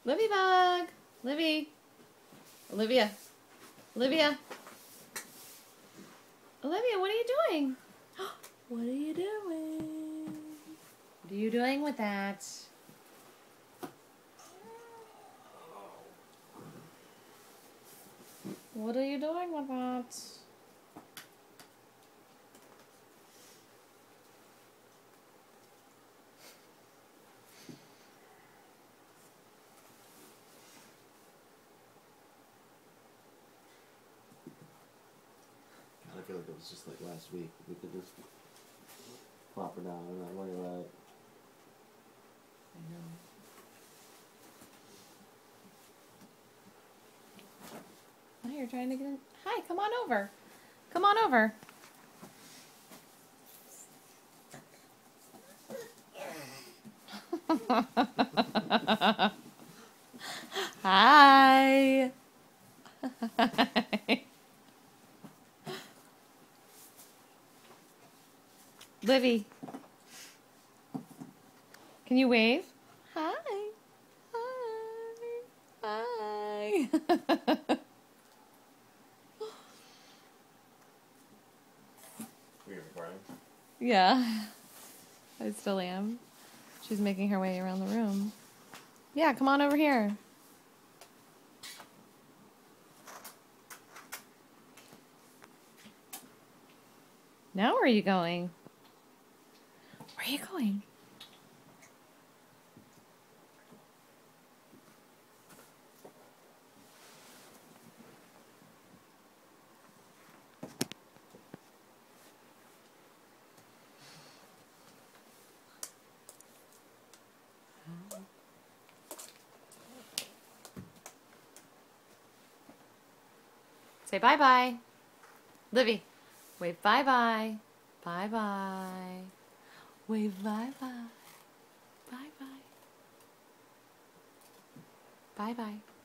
Livy bug. Livy. Olivia. Olivia. Olivia, what are you doing? What are you doing? What are you doing with that? What are you doing with that? I feel like it was just like last week. We could just plop her down and not worry about it. I know. Oh, you're trying to get in. Hi, come on over. Come on over. Hi. Livy. Can you wave? Hi. Hi. Hi. Were you recording? Yeah. I still am. She's making her way around the room. Yeah, come on over here. Now where are you going? Where are you going? Say bye-bye. Livy, wave bye-bye. Bye-bye. Wave bye-bye. Bye-bye. Bye-bye.